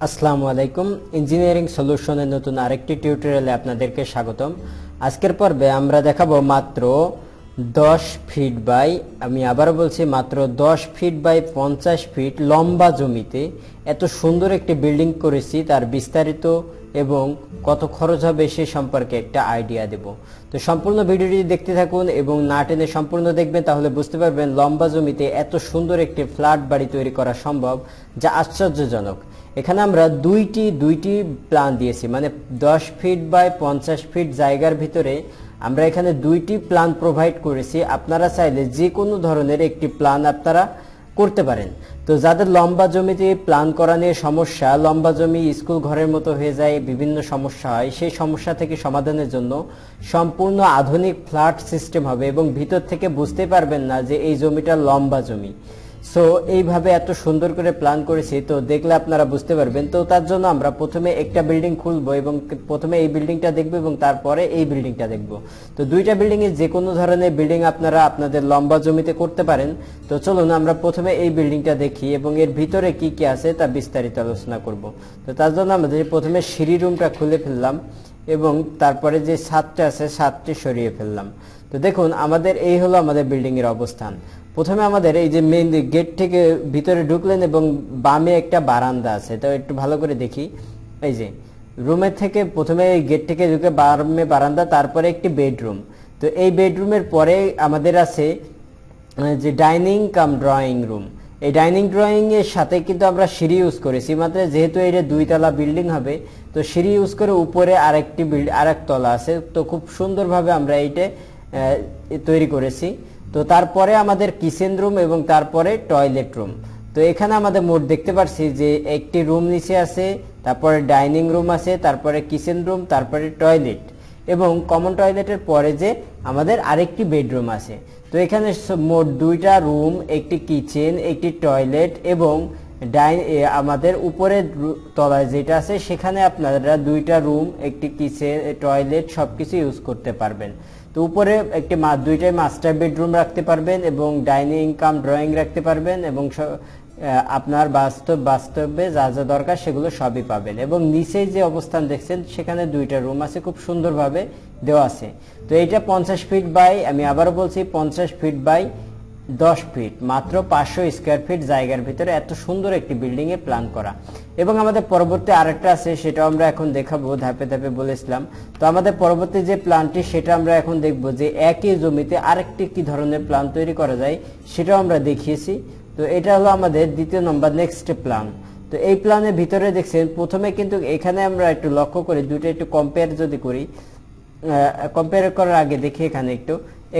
আসসালামু আলাইকুম ইঞ্জিনিয়ারিং সলিউশনের নতুন আরেকটি টিউটোরিয়ালে আপনাদেরকে স্বাগতম। আজকের পর্বে আমরা দেখাবো মাত্র 10 ফিট বাই আমি আবারও বলছি মাত্র 10 ফিট বাই 50 ফিট লম্বা জমিতে এত সুন্দর একটি বিল্ডিং করেছি, তার বিস্তারিত এবং কত খরচ হবে সে সম্পর্কে একটা আইডিয়া দেব। তো সম্পূর্ণ ভিডিওটি দেখতে থাকুন এবং না টেনে সম্পূর্ণ দেখবেন, তাহলে বুঝতে পারবেন লম্বা জমিতে এত সুন্দর একটি ফ্ল্যাট বাড়ি তৈরি করা সম্ভব, যা আশ্চর্যজনক। এখানে আমরা দুইটি প্ল্যান দিয়েছি, মানে 10 ফিট বাই 50 ফিট জায়গার ভিতরে আমরা এখানে দুইটি প্ল্যান প্রোভাইড করেছি। আপনারা চাইলে যে কোনো ধরনের একটি প্ল্যান আপনারা করতে পারেন। তো যাদের লম্বা জমিতে প্ল্যান করা নিয়ে সমস্যা, লম্বা জমি স্কুল ঘরের মতো হয়ে যায়, বিভিন্ন সমস্যা হয়, সেই সমস্যা থেকে সমাধানের জন্য সম্পূর্ণ আধুনিক ফ্ল্যাট সিস্টেম হবে এবং ভিতর থেকে বুঝতে পারবেন না যে এই জমিটা লম্বা জমি। সো এইভাবে এত সুন্দর করে প্ল্যান করেছি, তো দেখলে আপনারা বুঝতে পারবেন। তো তার জন্য আমরা প্রথমে একটা বিল্ডিং খুলবো এবং প্রথমে এই বিল্ডিংটা দেখবো এবং তারপরে এই বিল্ডিংটা দেখবো। তো দুইটা বিল্ডিং এ যে কোনো ধরনের বিল্ডিং আপনারা আপনাদের লম্বা জমিতে করতে পারেন। তো চলুন আমরা প্রথমে এই বিল্ডিংটা দেখি এবং এর ভিতরে কি কি আছে তা বিস্তারিত আলোচনা করব। তো তার জন্য আমাদের প্রথমে সিঁড়ি রুমটা খুলে ফেললাম এবং তারপরে যে ছাদটা আছে ছাদটি সরিয়ে ফেললাম। তো দেখুন আমাদের এই হলো আমাদের বিল্ডিং এর অবস্থান। প্রথমে আমাদের এই যে মেইন গেট থেকে ভিতরে ঢুকলেন এবং বামে একটা বারান্দা আছে। তো একটু ভালো করে দেখি, এই যে রুমের থেকে প্রথমে গেট থেকে ঢুকে বামে বারান্দা, তারপরে একটি বেডরুম। তো এই বেডরুমের পরে আমাদের আছে যে ডাইনিং কাম ড্রয়িং রুম। এই ডাইনিং ড্রয়িং এর সাথে কিন্তু আমরা সিঁড়ি ইউজ করেছি, মাত্র যেহেতু এটা 2 তলা বিল্ডিং হবে, তো সিঁড়ি ইউজ করে উপরে আরেক তলা আছে। তো খুব সুন্দরভাবে আমরা এইটা তৈরি করেছি। তো তারপরে আমাদের কিচেন রুম এবং তারপরে টয়লেট রুম। তো এখানে আমাদের মোট দেখতে পাচ্ছি যে একটি রুম নিচে আছে, তারপরে ডাইনিং রুম আছে, তারপরে কিচেন রুম, তারপরে টয়লেট এবং কমন টয়লেটের পরে যে আমাদের আরেকটি বেডরুম আছে। তো এখানে মোট 2টা রুম, একটি কিচেন, একটি টয়লেট এবং আমাদের উপরের তলায় যেটা আছে সেখানে আপনারা 2টা রুম, একটি কিচেন, টয়লেট সবকিছু ইউজ করতে পারবেন। তো উপরে দুইটাই মাস্টার বেডরুম রাখতে পারবেন এবং ডাইনিং কাম ড্রয়িং রাখতে পারবেন এবং আপনার বাস্তবে যা যা দরকার সেগুলো সবই পাবেন। এবং নিচে যে অবস্থান দেখছেন সেখানে 2টা রুম আছে, খুব সুন্দরভাবে দেওয়া আছে। তো এইটা 50 ফিট বাই, আমি আবারও বলছি 50 ফিট বাই 10 ফিট, মাত্র 500 স্কোয়ার ফিট জায়গার ভিতরে এত সুন্দর একটি বিল্ডিং এর প্ল্যান করা। এবং আমাদের পরবর্তী আরেকটা আছে, সেটাও আমরা এখন দেখাবো, ধাপে ধাপে বলেছিলাম। তো আমাদের পরবর্তী যে প্ল্যানটি সেটা আমরা এখন দেখবো যে একই জমিতে আরেকটি কি ধরনের প্ল্যান তৈরি করা যায় সেটাও আমরা দেখিয়েছি। তো এটা হলো আমাদের দ্বিতীয় নম্বর নেক্সট প্ল্যান। তো এই প্ল্যানের ভিতরে দেখছেন প্রথমে কিন্তু এখানে আমরা একটু লক্ষ্য করি, দুটো একটু কম্পেয়ার যদি করি, কম্পেয়ার করার আগে দেখি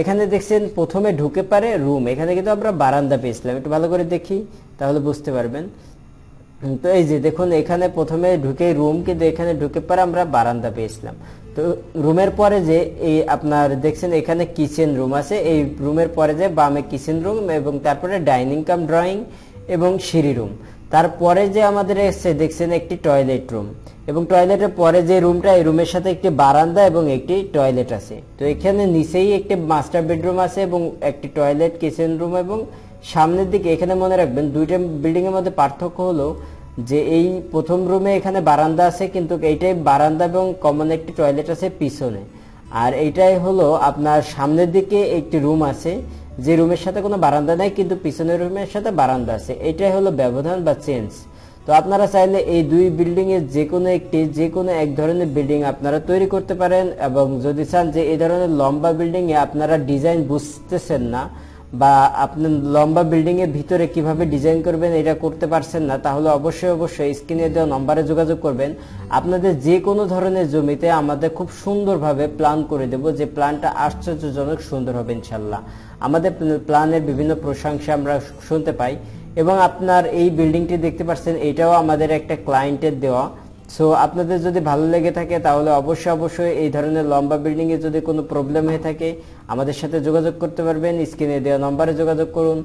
এখানে দেখছেন প্রথমে ঢুকে পারে রুম, এখানে কিন্তু আমরা বারান্দা পেয়েছিলাম। একটু ভালো করে দেখি তাহলে বুঝতে পারবেন। তো এই যে দেখুন এখানে প্রথমে ঢুকে রুম, কিন্তু এখানে ঢুকে পারে আমরা বারান্দা পেয়েছিলাম। তো রুমের পরে যে এই আপনার দেখছেন এখানে কিচেন রুম আছে, এই রুমের পরে যে বামে কিচেন রুম এবং তারপরে ডাইনিং কাম ড্রয়িং এবং সিঁড়ি রুম। তারপরে যে আমাদের এসছে দেখছেন একটি টয়লেট রুম এবং টয়লেটের পরে যে রুমটা, এই রুমের সাথে একটি বারান্দা এবং একটি টয়লেট আছে। তো এখানে নিচেই একটি মাস্টার বেডরুম আছে এবং একটি টয়লেট, কিচেন রুম এবং সামনের দিকে এখানে মনে রাখবেন দুইটা বিল্ডিং এর মধ্যে পার্থক্য হলো যে এই প্রথম রুমে এখানে বারান্দা আছে, কিন্তু এইটাই বারান্দা এবং কমন একটি টয়লেট আছে পিছনে। আর এইটাই হলো আপনার সামনের দিকে একটি রুম আছে, যে রুমের সাথে কোনো বারান্দা নেই কিন্তু পিছনের রুমের সাথে বারান্দা আছে। এটাই হলো ব্যবধান বা চেঞ্জ। তো আপনারা চাইলে এই দুই বিল্ডিং এর যে কোনো এক ধরনের বিল্ডিং আপনারা তৈরি করতে পারেন। এবং যদি চান যে এই ধরনের লম্বা বিল্ডিং এ আপনারা ডিজাইন বুঝতেছেন না বা আপনি লম্বা বিল্ডিং এর ভিতরে কিভাবে ডিজাইন করবেন এটা করতে পারছেন না, তাহলে অবশ্যই স্ক্রিনে দেওয়া নম্বরে যোগাযোগ করবেন। আপনাদের যে কোনো ধরনের জমিতে আমাদের খুব সুন্দরভাবে প্ল্যান করে দেব, যে প্ল্যানটা আশ্চর্যজনক সুন্দর হবে ইনশাল্লাহ। আমাদের প্ল্যানের বিভিন্ন প্রশংসা আমরা শুনতে পাই। এবং আপনার এই বিল্ডিংটি দেখতে পাচ্ছেন, এটাও আমাদের একটা ক্লায়েন্টের দেওয়া। সো আপনাদের যদি ভালো লেগে থাকে তাহলে অবশ্যই এই ধরনের লম্বা বিল্ডিং এ যদি কোনো প্রবলেম হয়ে থাকে আমাদের সাথে যোগাযোগ করতে পারবেন, স্ক্রিনে দেওয়া নম্বরে যোগাযোগ করুন।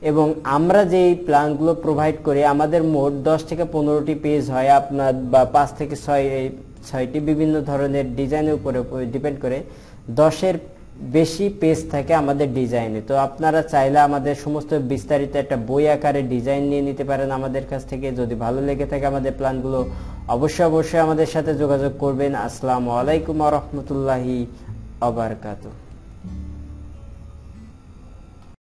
এবং আমরা যে প্ল্যানগুলো প্রোভাইড করি, আমাদের মোট 10 থেকে 15টি পেজ হয় আপনার, বা 5 থেকে 6টি বিভিন্ন ধরনের ডিজাইনের উপরে ডিপেন্ড করে 10 বেশি পেজ থাকে আমাদের ডিজাইনে। তো আপনারা চাইলে আমাদের সমস্ত বিস্তারিত একটা বই আকারে ডিজাইন নিয়ে নিতে পারেন আমাদের কাছ থেকে। যদি ভালো লেগে থাকে আমাদের প্ল্যানগুলো, অবশ্যই আমাদের সাথে যোগাযোগ করবেন। আসসালামু আলাইকুম ওয়া রাহমাতুল্লাহি ওয়া বারাকাতুহু।